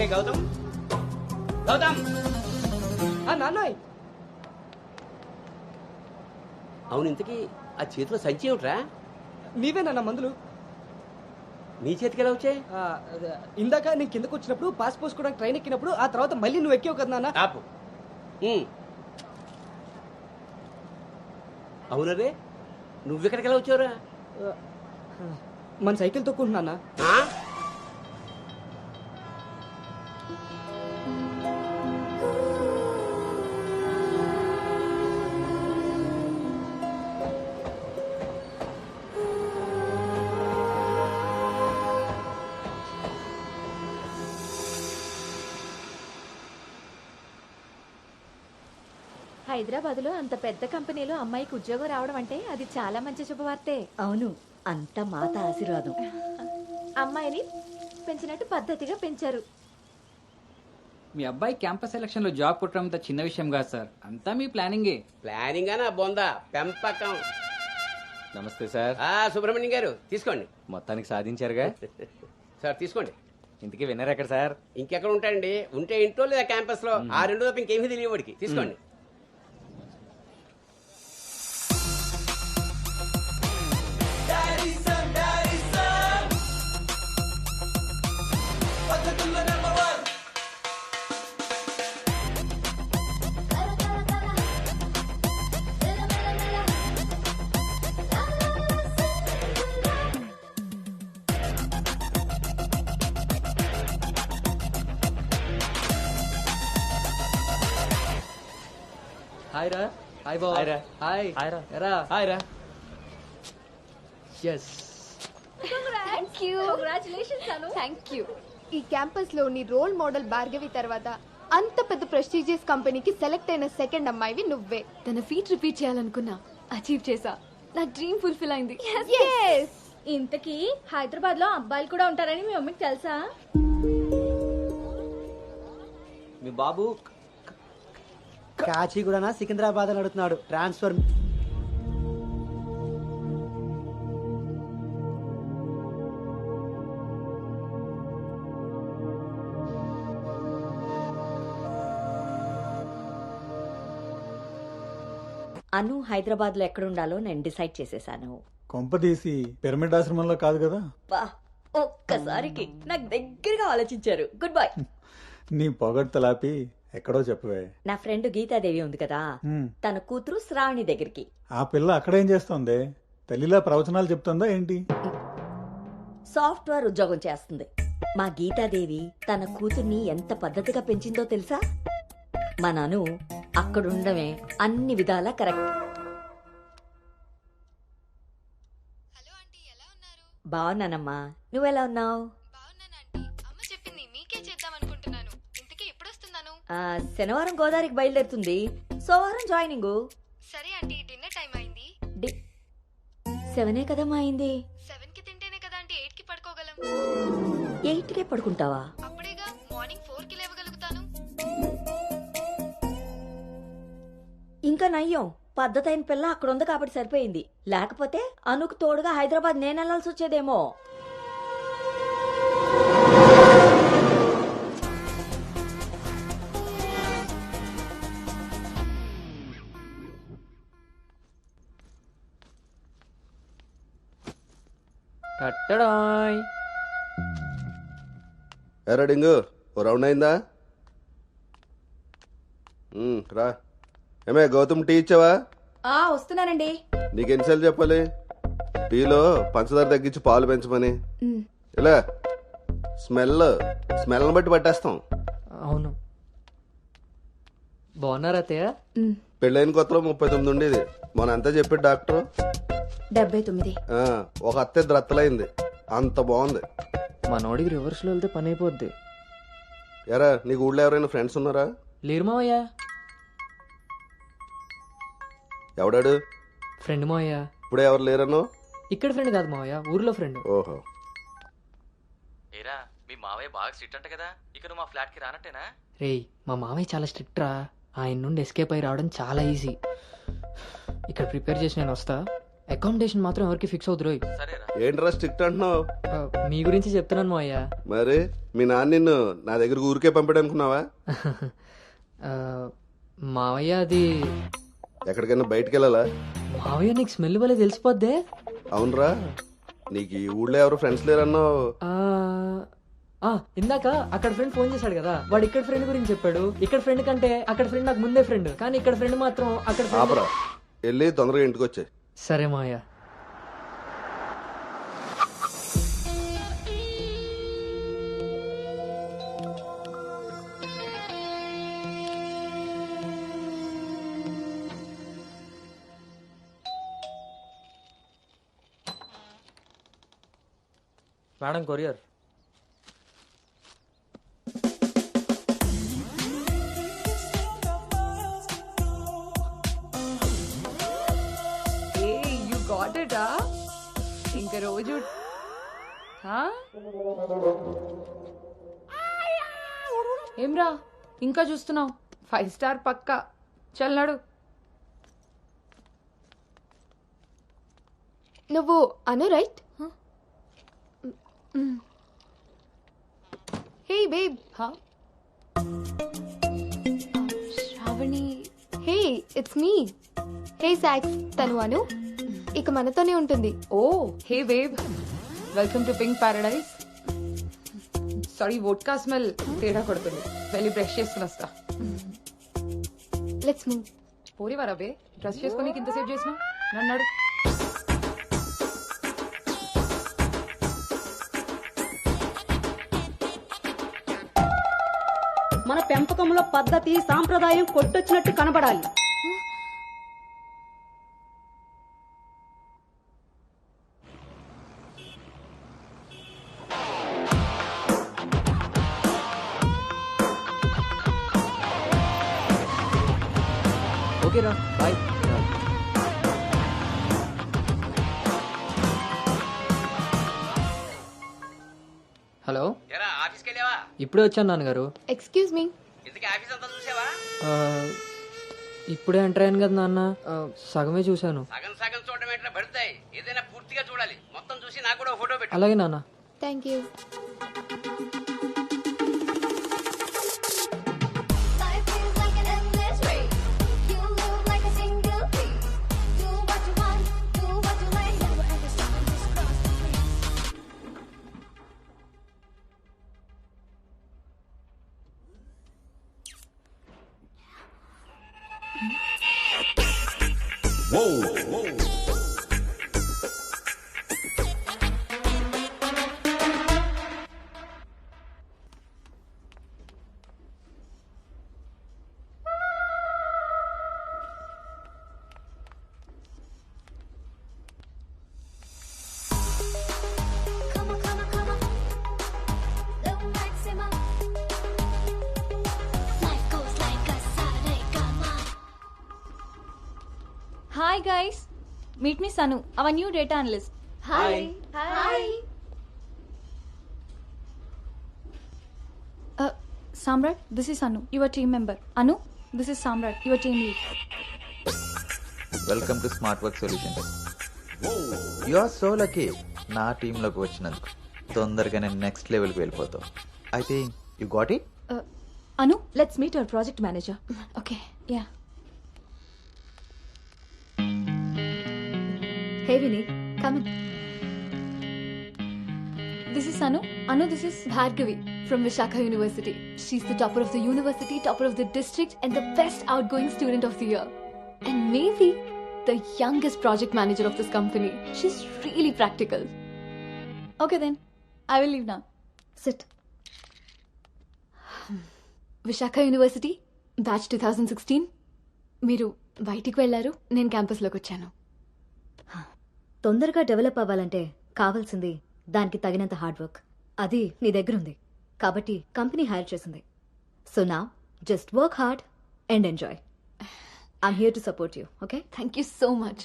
హే గౌతమ్, గౌతమ్. నాన్నయ్, అవును, ఇంతకీ ఆ చేతిలో సంచి ఏమిట్రా? నీవేనా మందులు? నీ చేతికి ఎలా వచ్చాయి? ఇందాక నేను కిందకు వచ్చినప్పుడు పాస్ పోసుకోవడానికి ట్రైన్ ఎక్కినప్పుడు, ఆ తర్వాత మళ్ళీ నువ్వు ఎక్కావు కదా నాన్న. ఆపు. అవునరే, నువ్వెక్కడికి ఎలా వచ్చావురా? మన సైకిల్ తొక్కుంటున్నా. హైదరాబాద్ లో అంత పెద్ద కంపెనీలో అమ్మాయికి ఉద్యోగం రావడం అంటే అది చాలా మంచి శుభవార్తే. అవును, అంత మాత ఆశీర్వాదం. అమ్మాయిని పెంచినట్టు పద్ధతిగా పెంచారు. మీ అబ్బాయి క్యాంపస్ సెలక్షన్ లో జాబ్ కొట్టడం అంత చిన్న విషయం కాదు సార్, అంతా మీ ప్లానింగే. ప్లానింగ్ అనా బొందా పెంపకం. నమస్తే సార్. సుబ్రహ్మణ్యం గారు తీసుకోండి. మొత్తానికి సాధించారుగా. సార్ తీసుకోండి. ఇంతకీ విన్నర్ ఎక్కడ సార్? ఇంకెక్కడ ఉంటాయండి, ఉంటే ఇంట్లో లేదా క్యాంపస్ లో. ఆ రెండు తప్ప ఇంకేమీ తెలియవాడికి. తీసుకోండి. హాయ్ రా. హాయ్ బావ. హాయ్ రా. హాయ్. హాయ్ రా. ఎరా. హాయ్ రా. ఎస్. Thank you. ఈ క్యాంపస్ లో నీ రోల్ మోడల్ భార్గవి తర్వాత అంత పెద్ద ప్రెస్టీజియస్ కంపెనీకి సెలెక్ట్ అయిన సెకండ్ అమ్మాయివి నువ్వే. తన ఫీట్ రిపీట్ చేయాలనుకున్నా, అచీవ్ చేసా. నా డ్రీమ్ ఫుల్ఫిల్ అయింది. ఇంతకీ హైదరాబాద్ లో అబ్బాయిలు కూడా ఉంటారని మీ మమ్మీకి తెలుసా? మీ బాబు కాచిగూడనా సికింద్రాబాద్ అని అడుగుతున్నాడు. ట్రాన్స్ఫర్. అను హైదరాబాద్ లో ఎక్కడుండాలో నేను డిసైడ్ చేసేసాను. కొంపదీసి పిరమిడ్ ఆశ్రమంలో కాదు కదా? బా, ఒక్కసారికి నాకు దగ్గరగా ఆలోచించారు. Good bye. నీ పొగడ్తలాపి ఎక్కడో చెప్పవే. నా ఫ్రెండ్ గీతాదేవి ఉంది కదా, తన కూతురు శ్రావణి దగ్గరికి. ఆ పిల్ల అక్కడేం చేస్తోంది? తల్లిలా ప్రవచనాలు చెప్తుందా ఏంటి? సాఫ్ట్వేర్ ఉద్యోగం చేస్తుంది. మా గీతాదేవి తన కూతుర్ని ఎంత పద్ధతిగా పెంచిందో తెలుసా? మా నాను అక్కడుండమే అన్ని విధాలా కరెక్ట్. హలో ఆంటీ, ఎలా ఉన్నారు? బాగున్నానమ్మా, నువ్వెలా ఉన్నావు? బాగున్నానంటీ. అమ్మ చెప్పింది మీకే చేద్దాం అనుకుంటున్నాను. ఇంతకీ ఎప్పుడు వస్తున్నాను? శనివారం గోదావరికి బయలుదేరుతుంది, సోమవారం జాయినింగ్. సరే ఆంటీ, డిన్నర్ టైం అయింది. 7 కదమ్మా అయింది. 7 కి తింటేనే కదా ఆంటీ 8 కి పడుకోగలం. 8కే పడుకుంటావా? అప్పుడేగా మార్నింగ్ 4 కి లేవగలుగుతాను. ఇంకా నయ్యం, పద్ధతైన పిల్ల అక్కడ ఉంది కాబట్టి సరిపోయింది. లేకపోతే అనుకు తోడుగా హైదరాబాద్ నేను వెళ్లాల్సి వచ్చేదేమో. ఎరా డింగు, ఓ రౌండ్ అయిందా? రా. ఏమే గౌతమ్, టీ ఇచ్చావా? వస్తున్నానండి. నీకెన్నిసార్లు చెప్పాలి టీలో పంచదార తగ్గించి పాలు పెంచమని? ఇలా స్మెల్ బట్టి పట్టేస్తాం. అవును. బాగున్నారా అత్తయ్య? పెళ్ళైన కొత్తలో 39 ఉండేది. మొన్న అంతా చెప్పాడు డాక్టర్. 79. ఒక అత్తే రత్తలైంది. అంత బాగుంది. మనోడికి రివర్స్ లో వెళ్తే పని అయిపోద్ది. ఎరా, నీకు ఊళ్ళో ఎవరైనా ఫ్రెండ్స్ ఉన్నారా? లేరు మావయ్య. ఎవడాడు? ఫ్రెండ్ మావయ్య. ఇప్పుడే ఎవరు లేరను? ఇక్కడ ఫ్రెండ్ కాదు మావయ్య, ఊర్లో ఫ్రెండ్. ఓహో. ఏరా, మీ మావయ్య బాగా స్ట్రిక్ట్ అంట కదా, ఇక నువ్వు మా ఫ్లాట్ కి రానట్టేనా? రేయ్, మా మావయ్య చాలా స్ట్రిక్ట్ రా. ఆయన నుండి ఎస్కేప్ అయి రావడం చాలా ఈజీ. ఇక్కడ ప్రిపేర్ చేసి నేను వస్తా, అకామిడేషన్ మాత్రం ఎవరికి ఫిక్స్ అవుతురు. సరేరా. ఏంట్రా స్ట్రిక్ట్ అంటున్నావు? మీ గురించి చెప్తున్నాను మావయ్య. మరి మీ నాన్న నిన్ను నా దగ్గరకు ఊరికే పంపాడు అనుకున్నావా? మావయ్య అది ఎక్కడికైనా బయటికి వెళ్ళాలా? మావయ్య నీకు స్మెల్ వల్ల తెలిసిపోద్దే. అవునరా, నీకు ఈ ఊళ్ళో ఎవరు ఫ్రెండ్స్ లేరన్నావు. ఇందాక అక్కడ ఫ్రెండ్ ఫోన్ చేశాడు కదా, వాడు ఇక్కడ ఫ్రెండ్ గురించి చెప్పాడు. ఇక్కడ ఫ్రెండ్ కంటే అక్కడ ఫ్రెండ్ నాకు ముందే ఫ్రెండ్, కానీ ఇక్కడ ఫ్రెండ్ మాత్రం అక్కడ friend. ఆపరా, వెళ్ళి తొందరగా ఇంటికి వచ్చాయి. సరే మావయ్య. Madam courier. You got it. ఇంక రోజు ఏమ్రా ఇంకా చూస్తున్నావు? 5 స్టార్ పక్కా. చల్లాడు. నువ్వు Anu right? Hey babe. Sravani. Hey it's me. Hey socks, తను అను. ఇక మనతోనే ఉంటుంది. Oh hey wave, welcome to pink paradise. Sorry, vodka smell తేడా కొడుతుంది. వెళ్ళి బ్రష్ చేసుకుని వస్తా. Let's move. పోరి వరవే, డ్రెస్ చేసుకుని ఇంతసేపు చేసినా నన్నాడు. మన పెంపకంలో పద్ధతి సాంప్రదాయం కొట్టొచ్చినట్టు కనబడాలి. ఓకేరా, బాయ్. హలో, ఎరా ఆఫీస్కి వెళ్ళావా? ఇప్పుడే వచ్చాను నాన్నగారు. Excuse me. ఇంతకీ ఆఫీస్ అంతా చూసావా? ఇప్పుడే ఎంటర్ అయ్యాను కదా నాన్న, సగమే చూశాను. సగం సగం చూడడం ఏంటో పడతాయి. ఏదైనా పూర్తిగా చూడాలి. మొత్తం చూసి నాకు కూడా ఫోటో పెట్టు. అలాగే నాన్న. Thank you. Hi guys, meet me Sanu, our new data analyst. Hi. Hi. Samrat, this is Anu, your team member. Anu, this is Samrat, your team lead. Welcome to Smart Work Solutions. You are so lucky నా టీంలోకి వచ్చినందుకు. తొందరగానే next లెవెల్కి వెళ్ళిపోతావు. I think you got it. Anu, let's meet our project manager. Okay, yeah. Hey Vinny, come in. This is Anu. Anu, this is Bhargavi from Vishakha University. She's the topper of the university, topper of the district, and the best outgoing student of the year. And maybe the youngest project manager of this company. She's really practical. Okay then, I will leave now. Sit. Vishakha University, batch 2016. మీరు బయటికి వెళ్ళారు, నేను క్యాంపస్లోకి వచ్చాను. తొందరగా develop అవ్వాలంటే కావాల్సింది దానికి తగినంత హార్డ్ వర్క్. అది నీ దగ్గర ఉంది కాబట్టి కంపెనీ హైర్ చేసింది. సో నా just work hard and enjoy. I'm here to support you. Okay, thank you so much.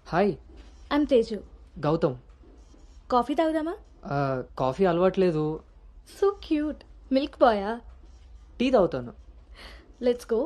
Hi, I'm Teju. Gautam. Coffee తాగుదామా? కాఫీ అలవాట్లేదు. So cute. మిల్క్ బాయా? టీ తాగుతాను. Let's go.